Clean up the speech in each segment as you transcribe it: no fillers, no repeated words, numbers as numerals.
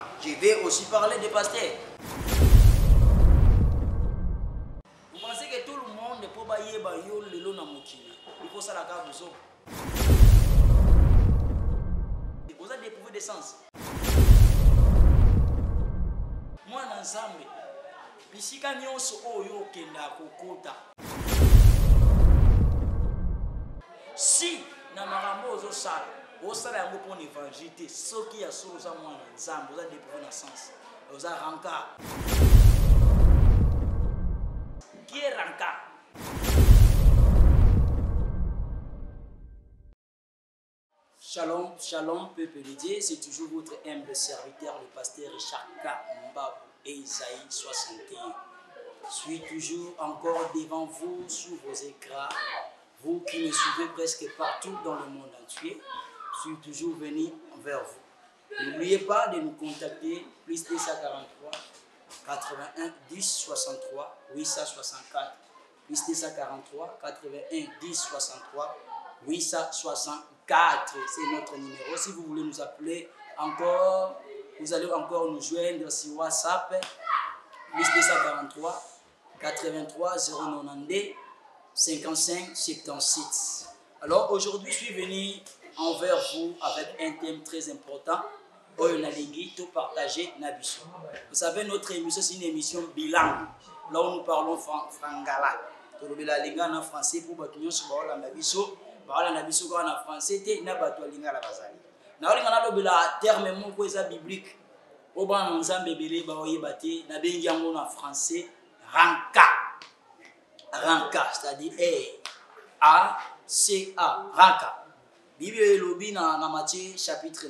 Je vais aussi parler des pasteurs. Vous pensez que tout le monde ne peut pas y aller le long il faut ça la carte vous autres. Vous avez découvert des sens. Moi, ensemble, ici quand nous sommes au Kenya, Kokota. Si na marambo au sala yango pour l'évangile, ce qui a sur ça moi ensemble, vous avez découvert le sens. Vous avez rancard. Qui est rancard? Shalom, shalom, peuple de Dieu, c'est toujours votre humble serviteur, le pasteur Richard K. Mbabou et Isaïe 61. Je suis toujours encore devant vous sur vos écrans, vous qui me suivez presque partout dans le monde entier. Je suis toujours venu vers vous. N'oubliez pas de nous contacter, plus 243 81 10 63 864, plus 243 81 10 63 864, c'est notre numéro. Si vous voulez nous appeler encore, vous allez encore nous joindre sur WhatsApp, plus 243 83 092 55 76. Alors aujourd'hui, je suis venu envers vous avec un thème très important. Tout partager Nabiso. Vous savez, notre émission, c'est une émission bilingue. Là où nous parlons frangala. Tout le monde en français pour battre sur la Nabiso. La Nabiso en français, c'est na battu lingala bazali. Na olingana lobela terme moko eza biblique. Oba nzambe belé ba oyebate na bengi yango na français ranka. Ranka, c'est-à-dire R-A-C-A, ranka. Bible elobi na Matthieu chapitre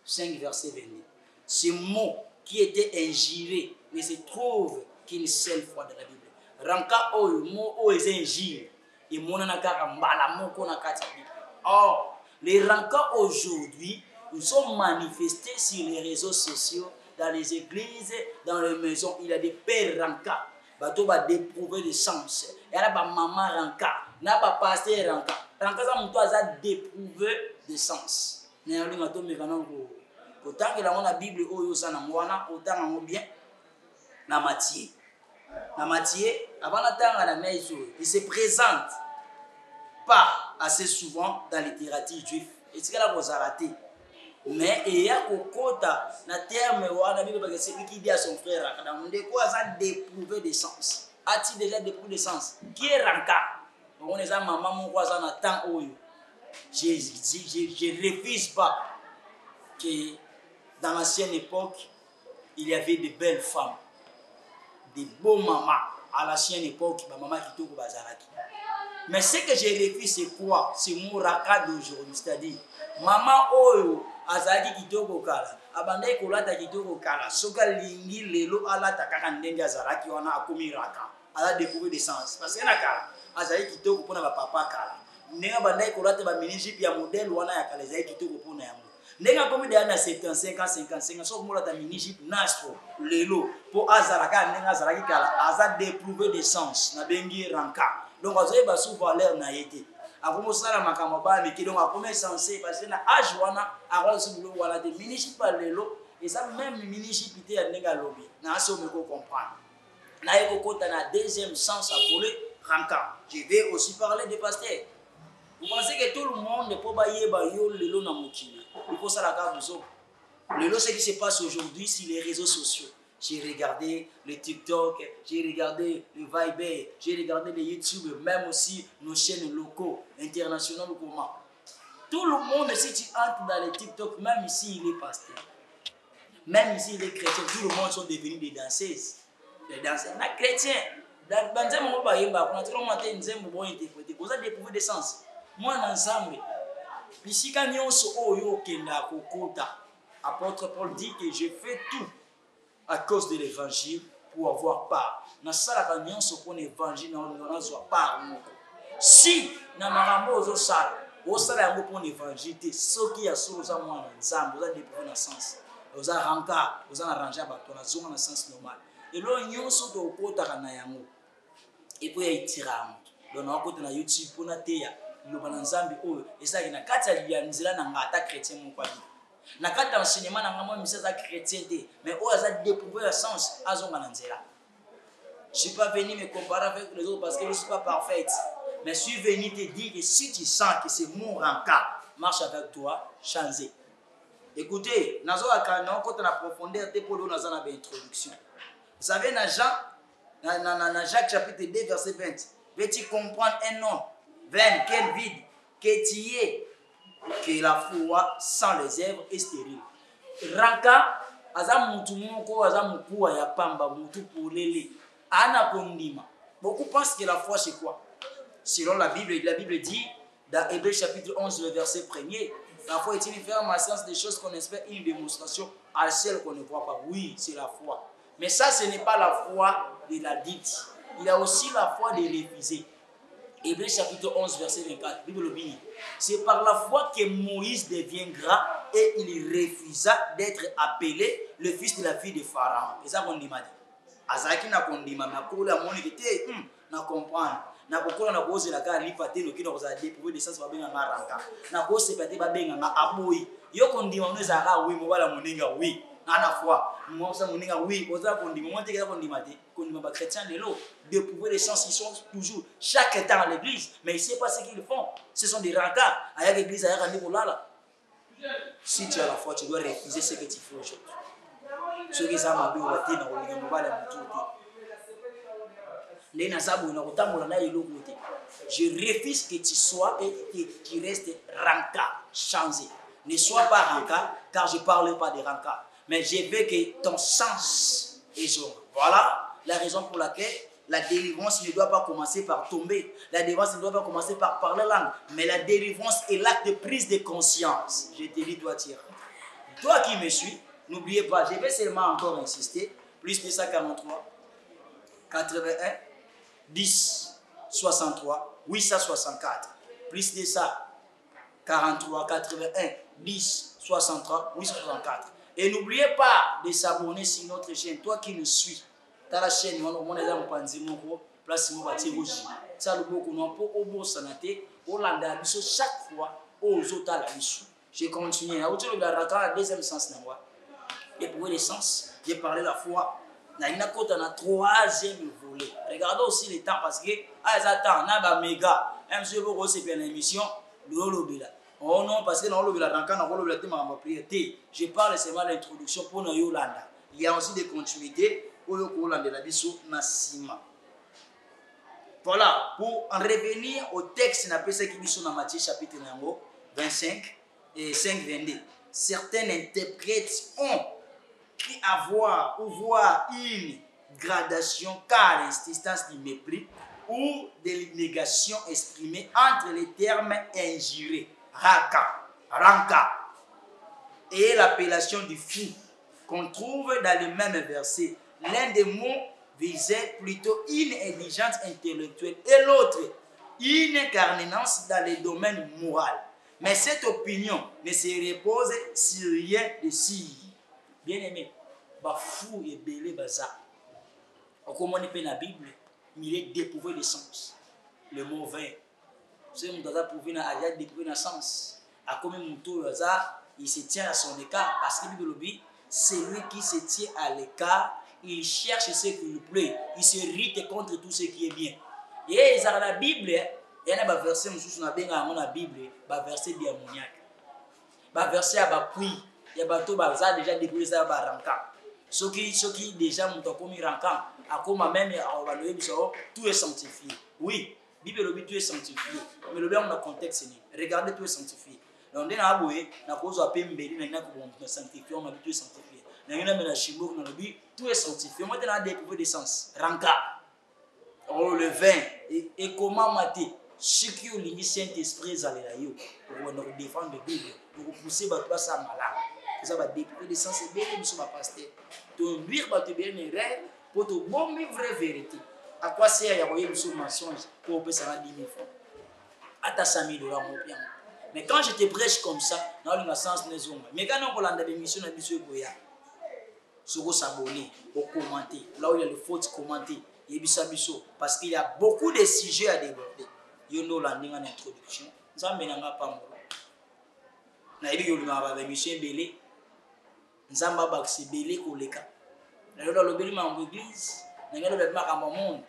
5 verset 22. Ce mot qui était injuré ne se trouve qu'une seule fois dans la Bible. Ranka oyo mot o est injure et monana kaka mbala moko na kati ya Bible. Or, les rankas aujourd'hui, ils sont manifestés sur les réseaux sociaux, dans les églises, dans les maisons. Il y a des pères rankas. Bato ba déprouver le sens. Il y a ba maman ranka, na ba pasteur ranka. Ranka ça muto aza déprouver de sens. Na yali ngato mekana ko kotangela ngona Bible oyo sana ngwana otanga ngo bien na Matthieu. Na Matthieu avant tanga na maison, il se présente pas assez souvent dans la littérature juive. Et c'est là vous arrêtez. Mais il y a kokota na terme wana Bible parce que c'est lui qui dit à son frère quand on dit quoi ça d'éprouver des sens. A-t-il déjà d'éprouver des sens? Qui est ranka? On est à maman mon quoi ça na temps oyo. Je refuse pas que dans l'ancienne époque il y avait de belles femmes, des beaux mamans à l'ancienne époque, ma maman qui tourne bazaraki. Mais ce que je refuse c'est quoi? C'est mon raka d'aujourd'hui, c'est-à-dire maman oyo azaki kitoko kala abandai kolata kitoko kala soka lingi lelo alata kaka ndenge azalaki wana akomi raka ala découvrir des sens parce que na kala azaki kitoko pona ba papa kala ndenge bandai kolata ba mini-jupe ya modèle wana ya kala azaki kitoko pona yango ndenge akomi de na 75 ans 55 ans soka molata mini-jupe nastro lelo po azalaka ndenge azalaki kala aza découvrir des sens na bengi ranka donc azoye ba sous valeur na yete. Avant de faire ma campagne, mais qui donc a commencé censé parce que na âge wana avant ce boulot voilà des mini-chip par l'élo et ça même mini-chip était à néga lobby. Na ça on me comprendre. Na eko kota na deuxième sens à voler ranka. Je vais aussi parler des pasteurs. Vous pensez que tout le monde ne peut pas y aller le long na mokili. Il faut ça la carte vous autres. Le lot ce qui se passe aujourd'hui sur les réseaux sociaux. J'ai regardé le TikTok, j'ai regardé le Viber, j'ai regardé le YouTube, même aussi nos chaînes locaux, internationales ou comment. Tout le monde, si tu entres dans le TikTok, même ici il est pasteur, même ici il est chrétien, tout le monde sont devenus des danseuses. Les danseurs, les chrétiens. Dans un moment, on a interprété, vous avez découvert des sens. Moi, ensemble, ici quand on se oyo kenda kokota, apôtre Paul dit que je fais tout à cause de l'évangile pour avoir part. Na sala kanyon so pour l'évangile na on soit part. Si na marambo ozo sala, o sala yango pour l'évangile, ce qui a sur za moi nzambo, vous avez découvert le sens. Vous avez ranka, vous avez arrangé bato na zonga na sens normal. Et là nyonso to kota na yango. Et puis il tira. Donc na kota na YouTube pour na teya, lo banzambi oyo, et ça ina kati ya nzela na ngata chrétien mo kwa. Na kati d'enseignement na moi monsieur za chrétien mais oh ça découvrir le sens azonga na nzela. Je suis pas venu me comparer avec les autres parce que je suis pas parfaite, mais je suis venu te dire que si tu sens que c'est mon rencard marche avec toi, changer. Écoutez, nazo akana quand on a profondeur te polo naza na introduction. Vous savez dans Jean dans Jacques chapitre 2 verset 20, veux-tu comprendre un homme vain quel vide que tu es que la foi sans les œuvres est stérile. Ranka aza mutu moko aza mukuwa ya pamba mutu polele ana kondima. Beaucoup pensent que la foi c'est quoi? Selon la Bible dit dans Hébreux chapitre 11 le verset 1er, la foi est une ferme assurance des choses qu'on espère, une démonstration à celle qu'on ne voit pas. Oui, c'est la foi. Mais ça, ce n'est pas la foi de la dite. Il y a aussi la foi de refuser. Hébreux chapitre 11 verset 24, Bible dit, c'est par la foi que Moïse deviendra et il refusa d'être appelé le fils de la fille de Pharaon. C'est ça qu'on dit. Azaki na kondima na kola moni kete na comprendre na kokola na koze la ka lipate lo kino za découvrir des sens ba benga maranga na kose pate ba benga na aboyi yo kondima unaweza ka oui mo bala moninga oui ana foi mo sa moninga oui oza kondima mo teke kondima te kondima ba chrétien lelo découvrir des sens ils sont toujours chaque temps à l'église mais ils savent pas ce qu'ils font, ce sont des rancards à l'église à randi kolala. Si tu as la foi tu dois refuser ce que tu fais aujourd'hui. Ce qui ça m'a bien na olinga mobala mututi lena sabu na kotambola na eloko te. Je refuse que tu sois et que tu restes rancard, changé. Ne sois pas rancard car je parle pas de rancard, mais je veux que ton sens est jaune. Voilà la raison pour laquelle la délivrance ne doit pas commencer par tomber. La délivrance ne doit pas commencer par parler langue, mais la délivrance est l'acte de prise de conscience. Je te dis toi tiens. Toi qui me suis, n'oubliez pas, je vais seulement encore insister, plus de 143, 81, 10, 63, 864, plus de ça, 43, 81, 10, 63, 864. Et n'oubliez pas de s'abonner sur notre chaîne, toi qui nous suis. Dans la chaîne, on est dans le place ça le beaucoup non pour au beau sanaté, au landa chaque fois aux autres à la mission. J'ai continué à la deuxième sens. Et pour les sens, j'ai parlé la foi. Il y a un troisième volet. Regardez aussi le temps parce que attends, on a méga. Un monsieur vous c'est bien l'émission de oh non, parce que dans le je parle seulement de l'introduction pour nous Yolanda. Il y a aussi des continuités pour le Yolanda la biso Nassima. Voilà, pour en revenir au texte, on appelle ça qui est dans Matthieu chapitre 25 et 5-22. Certains interprètes ont pu avoir ou voir une gradation car l'instance du mépris ou de négation exprimée entre les termes injurés, ranka, et l'appellation du fou qu'on trouve dans le même verset. L'un des mots visait plutôt une intelligence intellectuelle et l'autre une incarnance dans le domaine moral. Mais cette opinion ne se repose sur rien de si. Bien aimé, fou et belé baza. Comme on est dans la Bible, il est dépouvé de sens. Le mot vain. C'est un gars prouvé dans la dépouvé de sens. À comme il se tient à son écart parce que la Bible dit c'est lui qui se tient à l'écart. Il cherche ce qui lui plaît. Il se irrite contre tout ce qui est bien. Et dans la Bible, il y a un verset dans la Bible, un verset démoniaque. Un verset à Bakui. Il y a déjà découvert ça à Ranka. Ceux qui déjà ont commis Ranka, à comme même tout est sanctifié. Oui, la Bible dit tout est sanctifié. Mais le bien dans le contexte, regardez tout est sanctifié. Donc, on a besoin de sanctifier, on a tout est sanctifié. Tout est sanctifié. Moi, je vais découvrir des sens. Ranka. Oh, le vin. Et comment mater ceux qui ont l'Union Saint-Esprit, pour nous défendre la Bible, pour pousser les gens à malade. Ça va découvrir des sens. Et bien, nous sommes pasteur. Tu nuire te bien rêve pour te bon vraie vérité. À quoi sert il y a un mensonge pour payer 10 000 francs? À ta 100 000 $, mon bien. Mais quand je te prêche comme ça, dans le sens de nos hommes, mais quand on a des missions à Bissou Goya, sur s'abonner, au commenter, là où il y a le fautes, commenter, parce qu'il y a beaucoup de sujets à déborder. Il y a une introduction. Ça ne m'a pas na yebi kolingaka ba émission ebele nzamba bakisi ebele koleka na yo lobeli mambo église na ngelo ba makambo monde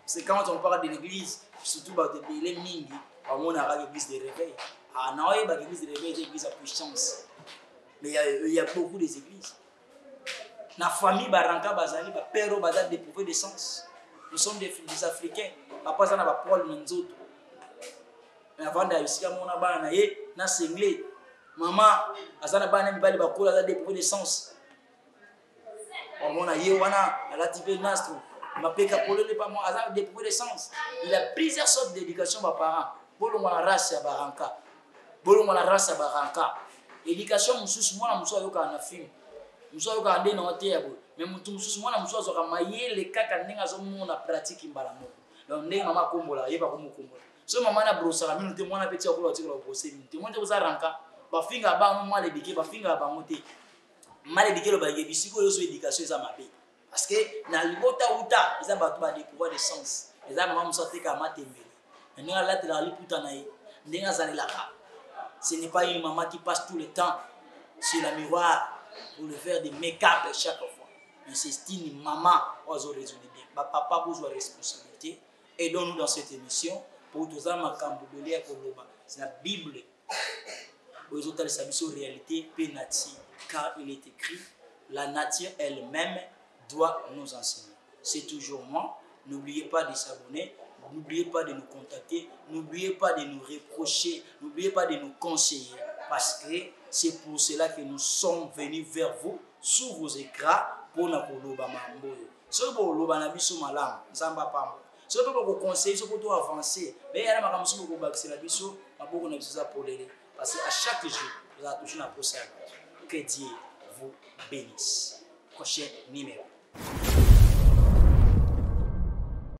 c'est quand on parle de l'église surtout ba de ebele mingi ba mona ka église de réveil na oye ba église de réveil c'est église à puissance mais il y a beaucoup des églises na famille baranka bazali ba père baza dépourvu de sens. Nous sommes des Africains papa ça na ba Paul nzoto mais avant d'aller mona bana na ye na singlé maman azana bana mibali bakola za dépourvu de sens mona ye wana ala type nastro mapeka polele pas moi azana dépourvu de sens. Il a plusieurs sortes d'éducation ba parents bolongo la race ya baranka bolongo la race ya baranka éducation mususu mwana mususu ayoka na film mususu ayoka ande na hotel yabo mais mutu mususu mwana mususu azoka mayele kaka ndenge azomona pratique mbala moko donc ndenge mama kombola yeba komukombola so mama na brosa minu te mwana petit akola tikala opose minu te monde boza ranka ba finga ba mo male dike ba finga ba mote male dike lo ba yebisiko yo so éducation eza mabe parce que na libota uta eza batu ba découvrir de sens eza mama mususu te ka matembele ndenge la te la liputa na ye ndenge azalelaka. Ce n'est pas une maman qui passe tout le temps sur la miroir pour le faire des make-up chaque fois. Mais c'est une maman qui a raisonné bien. Papa a besoin de responsabilité. Aidons-nous dans cette émission pour tout ça. C'est la Bible. Pour les autres, c'est la réalité pénatie. Car il est écrit, la nature elle-même doit nous enseigner. C'est toujours moi. N'oubliez pas de s'abonner. N'oubliez pas de nous contacter, n'oubliez pas de nous reprocher, n'oubliez pas de nous conseiller, parce que c'est pour cela que nous sommes venus vers vous, sur vos écrans, pour nous koloba mamboyo. Si vous koloba na biso malam, nzamba pambo. Si vous pouvez conseiller, si vous pouvez avancer, mais il y a des gens qui vont se la biso, maboko na biso pour l'aider, parce qu'à chaque jour, vous avez toujours un procès. Que Dieu vous bénisse. Prochain numéro.